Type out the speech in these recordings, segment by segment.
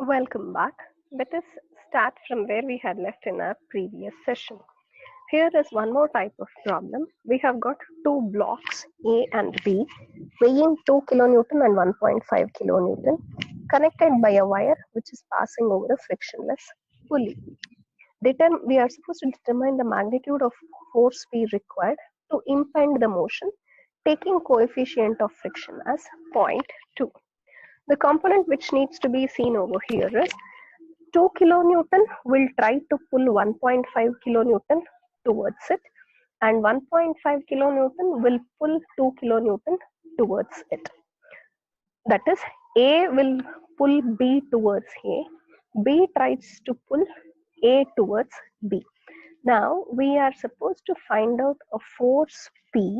Welcome back. Let us start from where we had left in our previous session. Here is one more type of problem. We have got two blocks A and B weighing 2 kilonewton and 1.5 kilonewton connected by a wire which is passing over a frictionless pulley. We are supposed to determine the magnitude of force P required to impede the motion, taking coefficient of friction as 0.2. The component which needs to be seen over here is 2 kilonewton will try to pull 1.5 kilonewton towards it, and 1.5 kilonewton will pull 2 kilonewton towards it. That is, A will pull B towards A, B tries to pull A towards B. Now we are supposed to find out a force P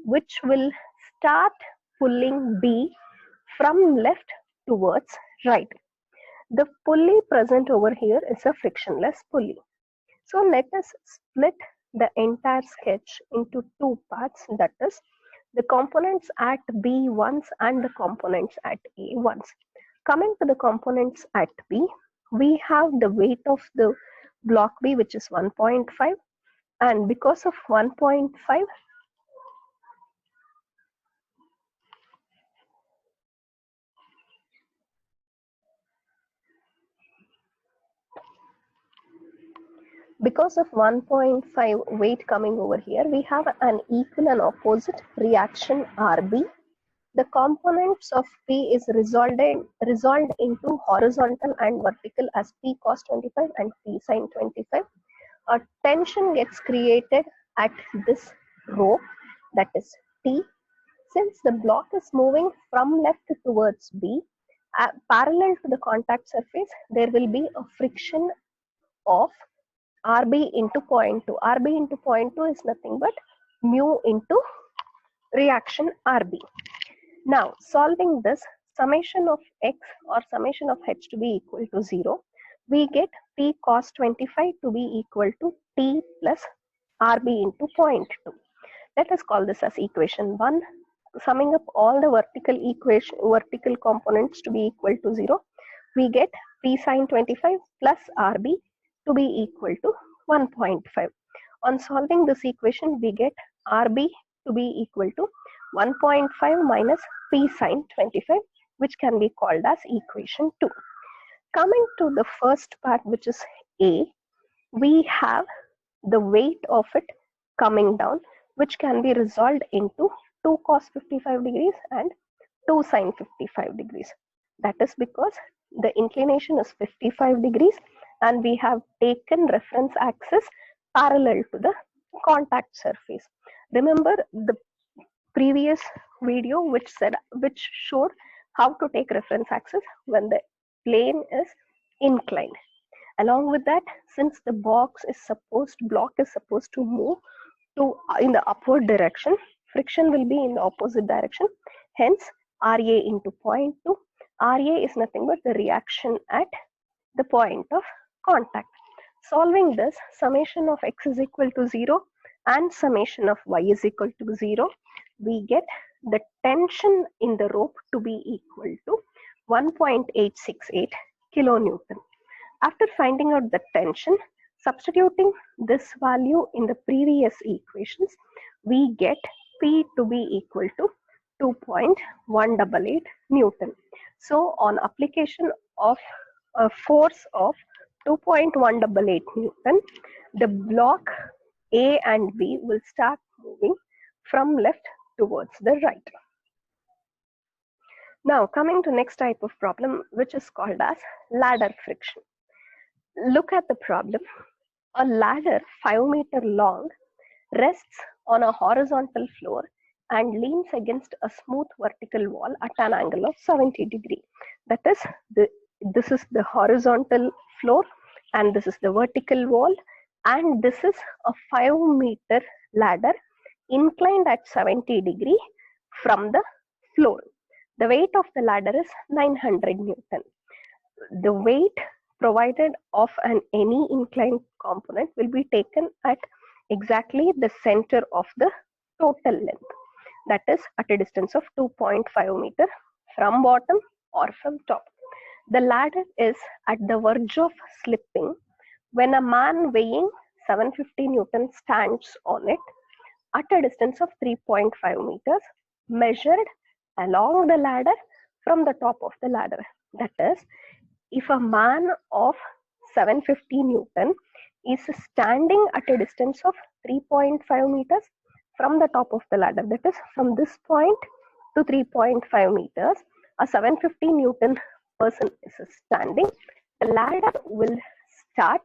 which will start pulling B from left towards right. The pulley present over here is a frictionless pulley. So let us split the entire sketch into two parts, that is the components at B once and the components at A once. Coming to the components at B, we have the weight of the block B which is 1.5, and because of 1.5, because of 1.5 weight coming over here, we have an equal and opposite reaction RB. The components of P is resolved into horizontal and vertical as P cos 25 and P sin 25. A tension gets created at this rope, that is T. Since the block is moving from left towards B, parallel to the contact surface, there will be a friction of RB into 0.2. RB into 0.2 is nothing but mu into reaction RB. Now, solving this, summation of x or summation of h to be equal to 0, we get P cos 25 to be equal to T plus RB into 0.2. Let us call this as equation 1. Summing up all the vertical components to be equal to 0, we get P sin 25 plus RB to be equal to 1.5. On solving this equation, we get RB to be equal to 1.5 minus P sin 25, which can be called as equation 2. Coming to the first part, which is A, we have the weight of it coming down, which can be resolved into 2 cos 55 degrees and 2 sin 55 degrees. That is because the inclination is 55 degrees and we have taken reference axis parallel to the contact surface. Remember the previous video which showed how to take reference axis when the plane is inclined. Along with that, since the block is supposed to move in the upward direction, friction will be in the opposite direction. Hence, RA into 0.2. RA is nothing but the reaction at the point of contact. Solving this, summation of x is equal to 0 and summation of y is equal to 0, we get the tension in the rope to be equal to 1.868 kilonewton. After finding out the tension, substituting this value in the previous equations, we get P to be equal to 2.188 Newton. So on application of a force of 2.188 Newton, the block A and B will start moving from left towards the right. Now coming to next type of problem, which is called as ladder friction. Look at the problem. A ladder 5 meters long rests on a horizontal floor and leans against a smooth vertical wall at an angle of 70 degrees. That is, this is the horizontal floor and this is the vertical wall, and this is a 5 meter ladder inclined at 70 degrees from the floor. The weight of the ladder is 900 Newton. The weight provided of any inclined component will be taken at exactly the center of the total length, that is at a distance of 2.5 meter from bottom or from top. The ladder is at the verge of slipping when a man weighing 750 Newton stands on it at a distance of 3.5 meters measured along the ladder from the top of the ladder. That is, if a man of 750 Newton is standing at a distance of 3.5 meters from the top of the ladder, that is from this point to 3.5 meters, a 750 Newton person is standing, the ladder will start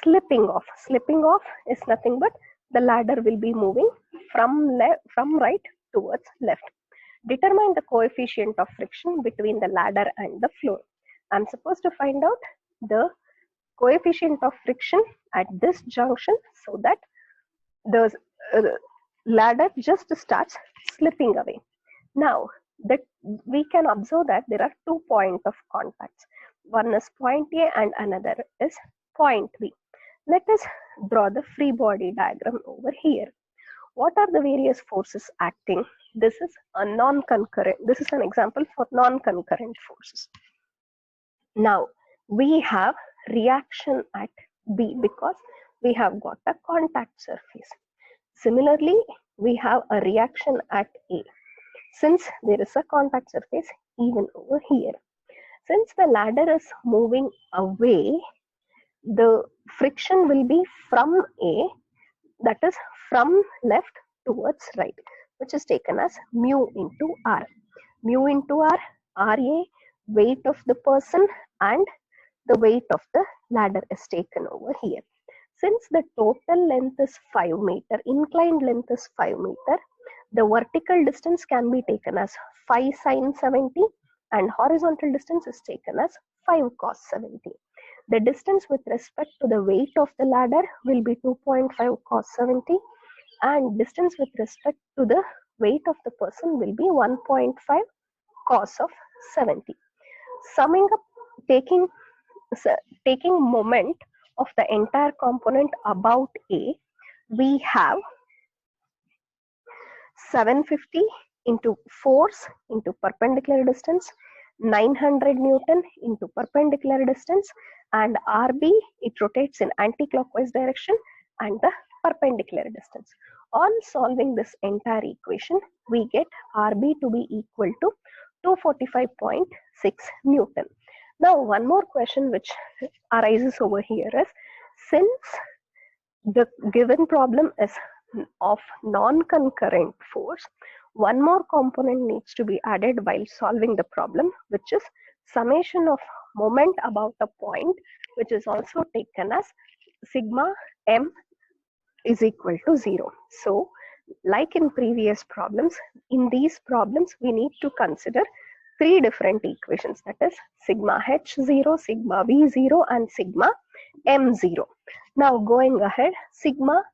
slipping off. Slipping off is nothing but the ladder will be moving from right towards left. Determine the coefficient of friction between the ladder and the floor. I'm supposed to find out the coefficient of friction at this junction so that the ladder just starts slipping away. Now that we can observe that there are 2 points of contacts. One is point A and another is point B. Let us draw the free body diagram over here. What are the various forces acting? This is a non-concurrent. This is an example for non-concurrent forces. Now we have reaction at B because we have got a contact surface. Similarly, we have a reaction at A since there is a contact surface even over here. Since the ladder is moving away, the friction will be from A, that is from left towards right, which is taken as mu into R. Mu into R, RA, weight of the person and the weight of the ladder is taken over here. Since the total length is 5 meter, inclined length is 5 meter, the vertical distance can be taken as 5 sine 70 and horizontal distance is taken as 5 cos 70. The distance with respect to the weight of the ladder will be 2.5 cos 70 and distance with respect to the weight of the person will be 1.5 cos of 70. Summing up, taking moment of the entire component about A, we have 750 into force into perpendicular distance, 900 Newton into perpendicular distance, and RB, it rotates in anti-clockwise direction, and the perpendicular distance. On solving this entire equation, we get RB to be equal to 245.6 Newton. Now, one more question which arises over here is, since the given problem is of non-concurrent force, one more component needs to be added while solving the problem, which is summation of moment about a point, which is also taken as sigma m is equal to 0. So, like in previous problems, in these problems, we need to consider 3 different equations, that is sigma h0, sigma v0 and sigma m0. Now going ahead, sigma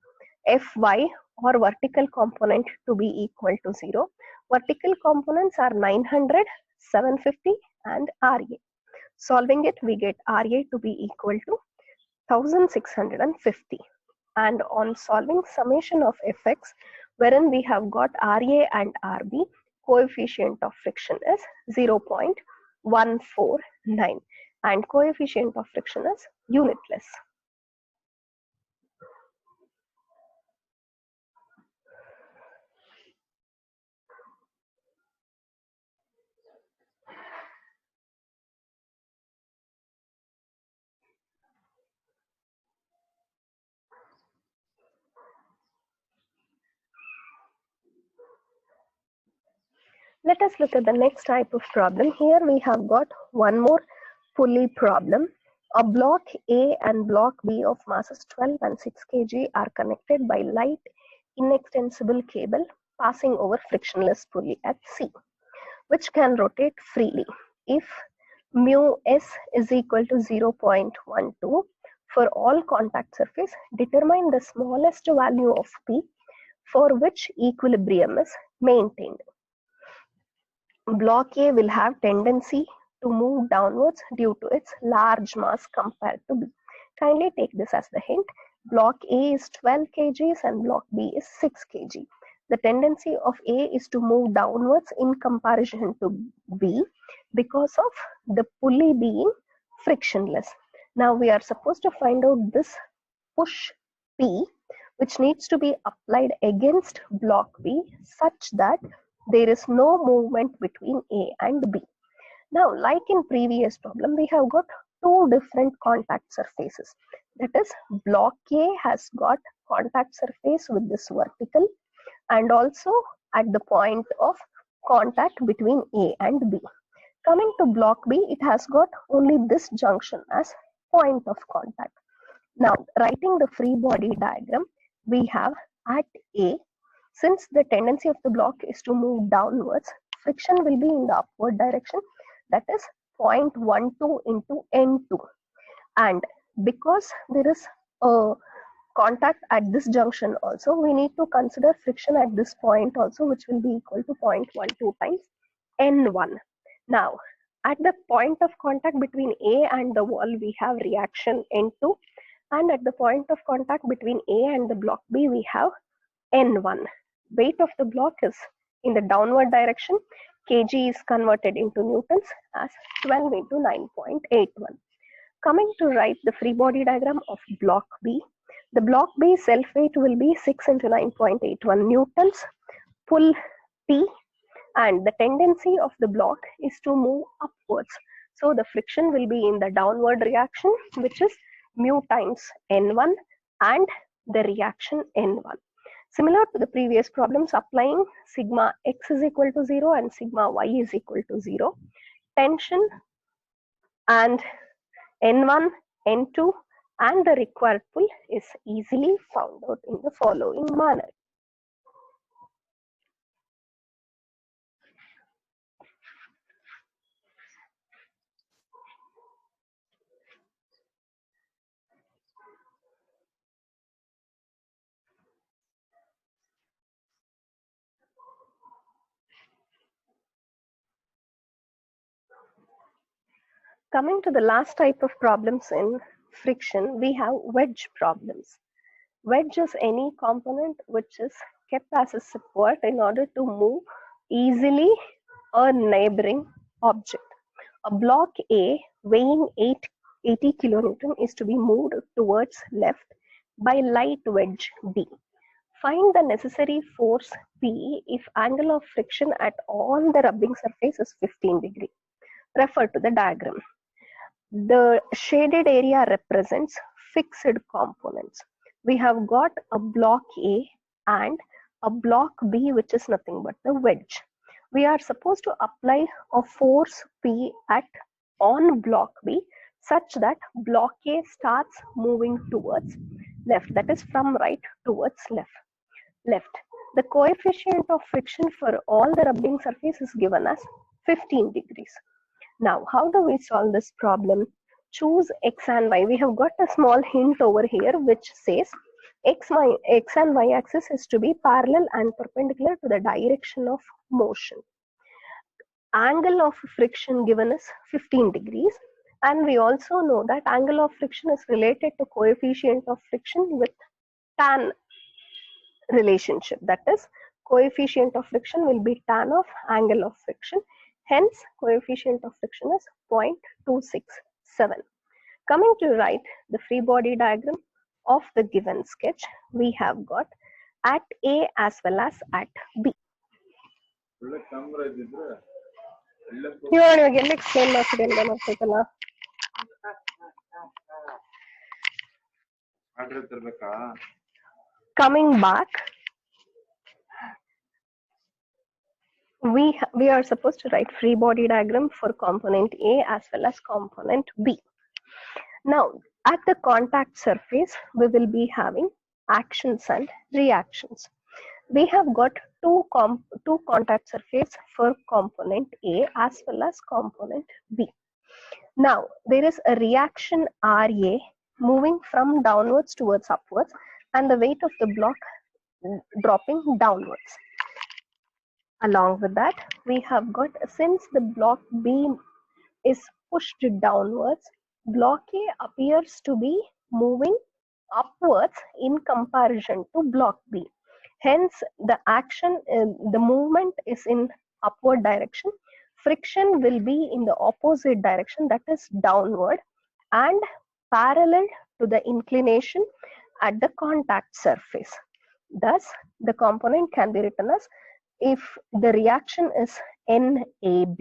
fy or vertical component to be equal to 0. Vertical components are 900, 750 and RA. Solving it, we get RA to be equal to 1650. And on solving summation of fx, wherein we have got RA and RB, coefficient of friction is 0.149 and coefficient of friction is unitless. Let us look at the next type of problem. Here we have got one more pulley problem. A block A and block B of masses 12 and 6 kg are connected by light inextensible cable passing over frictionless pulley at C, which can rotate freely. If mu s is equal to 0.12 for all contact surface, determine the smallest value of P for which equilibrium is maintained. Block A will have tendency to move downwards due to its large mass compared to B. Kindly take this as the hint. Block A is 12 kg and block B is 6 kg. the tendency of A is to move downwards in comparison to B because of the pulley being frictionless. Now we are supposed to find out this push P, which needs to be applied against block B such that there is no movement between A and B. Now, like in previous problem, we have got two different contact surfaces. That is, block A has got contact surface with this vertical and also at the point of contact between A and B. Coming to block B, it has got only this junction as point of contact. Now, writing the free body diagram, we have at A, since the tendency of the block is to move downwards, friction will be in the upward direction, that is 0.12 into N2. And because there is a contact at this junction also, we need to consider friction at this point also, which will be equal to 0.12 times N1. Now, at the point of contact between A and the wall, we have reaction N2. And at the point of contact between A and the block B, we have N1. Weight of the block is in the downward direction. Kg is converted into newtons as 12 into 9.81. Coming to write the free body diagram of block B, the block B self weight will be 6 into 9.81 newtons, pull P, and the tendency of the block is to move upwards. So the friction will be in the downward reaction, which is mu times N1 and the reaction N1. Similar to the previous problems, applying sigma x is equal to 0 and sigma y is equal to 0, tension and N1, N2 and the required pull is easily found out in the following manner. Coming to the last type of problems in friction, we have wedge problems. Wedge is any component which is kept as a support in order to move easily a neighboring object. A block A weighing 80 kilonewton is to be moved towards left by light wedge B. Find the necessary force P if angle of friction at all the rubbing surface is 15 degree. Refer to the diagram. The shaded area represents fixed components. We have got a block A and a block B, which is nothing but the wedge. We are supposed to apply a force P on block B such that block A starts moving towards left, that is from right towards left. The coefficient of friction for all the rubbing surface is given as 15 degrees. Now, how do we solve this problem? Choose x and y. We have got a small hint over here which says x and y axis is to be parallel and perpendicular to the direction of motion. Angle of friction given is 15 degrees. And we also know that angle of friction is related to coefficient of friction with tan relationship. That is, coefficient of friction will be tan of angle of friction. Hence, coefficient of friction is 0.267. Coming to write the free body diagram of the given sketch, we have got at A as well as at B. You want to again explain my Coming back, we are supposed to write free body diagram for component A as well as component B. Now, at the contact surface, we will be having actions and reactions. We have got two contact surface for component A as well as component B. Now, there is a reaction RA moving from downwards towards upwards and the weight of the block dropping downwards. Along with that, we have got, since the block B is pushed downwards, block A appears to be moving upwards in comparison to block B. Hence, the action, the movement is in upward direction. Friction will be in the opposite direction, that is downward, and parallel to the inclination at the contact surface. Thus, the component can be written as, if the reaction is NAB,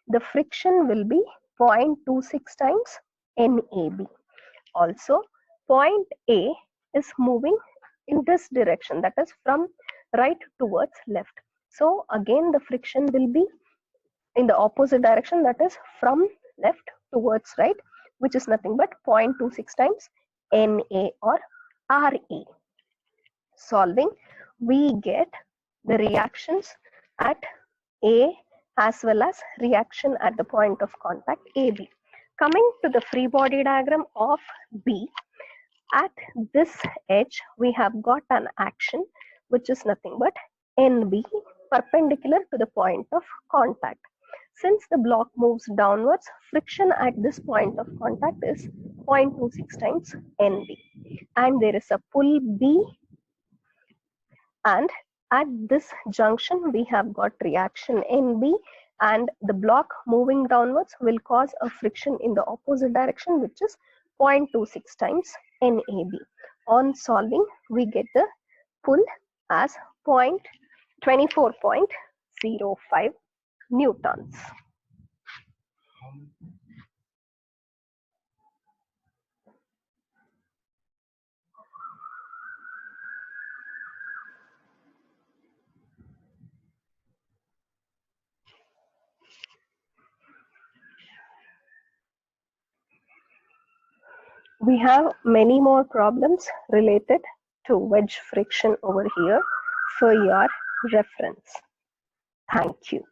the friction will be 0.26 times NAB. Also, point A is moving in this direction, that is from right towards left. So again, the friction will be in the opposite direction, that is from left towards right, which is nothing but 0.26 times NA or RE. Solving, we get the reactions at A as well as reaction at the point of contact AB. Coming to the free body diagram of B, at this edge we have got an action which is nothing but NB perpendicular to the point of contact. Since the block moves downwards, friction at this point of contact is 0.26 times NB, and there is a pull B, and at this junction we have got reaction NB, and the block moving downwards will cause a friction in the opposite direction, which is 0.26 times NAB. On solving, we get the pull as 24.05 newtons. We have many more problems related to wedge friction over here for your reference. Thank you.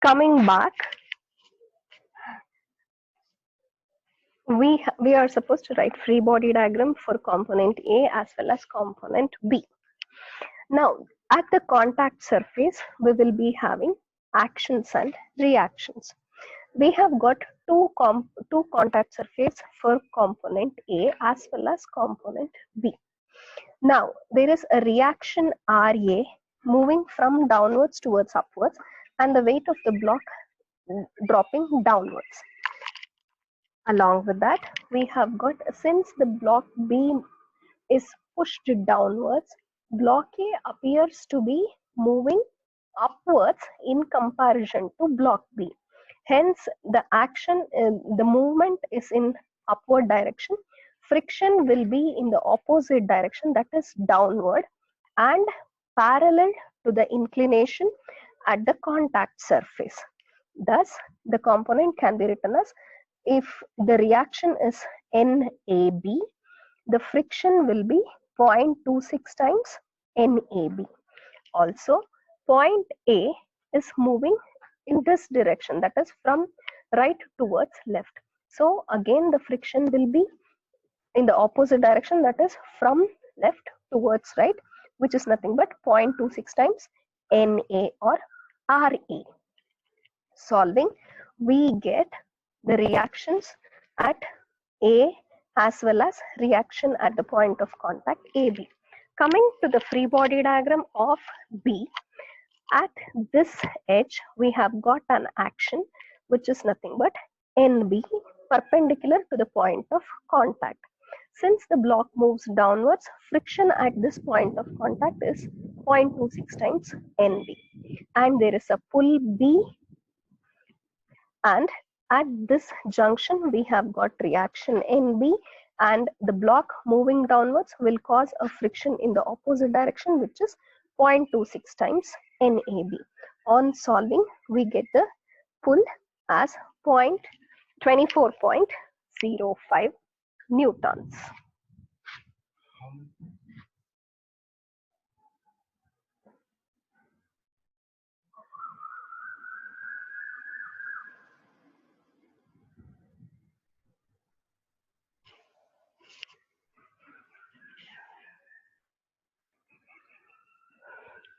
Coming back, we are supposed to write free body diagram for component A as well as component B. Now, at the contact surface, we will be having actions and reactions. We have got two contact surface for component A as well as component B. Now, there is a reaction RA moving from downwards towards upwards, and the weight of the block dropping downwards. Along with that, we have got, since the block B is pushed downwards, block A appears to be moving upwards in comparison to block B. Hence, the action, the movement is in upward direction. Friction will be in the opposite direction, that is downward, and parallel to the inclination at the contact surface. Thus, the component can be written as, if the reaction is NAB, the friction will be 0.26 times NAB. Also, point A is moving in this direction, that is from right towards left. So again, the friction will be in the opposite direction, that is from left towards right, which is nothing but 0.26 times NA or RE. Solving, we get the reactions at A as well as reaction at the point of contact AB. Coming to the free body diagram of B, at this edge we have got an action which is nothing but NB perpendicular to the point of contact. Since the block moves downwards, friction at this point of contact is 0.26 times NB, and there is a pull B, and at this junction we have got reaction NB, and the block moving downwards will cause a friction in the opposite direction, which is 0.26 times NAB. On solving, we get the pull as 24.05 newtons.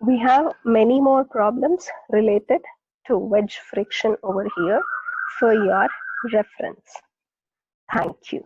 We have many more problems related to wedge friction over here for your reference. Thank you.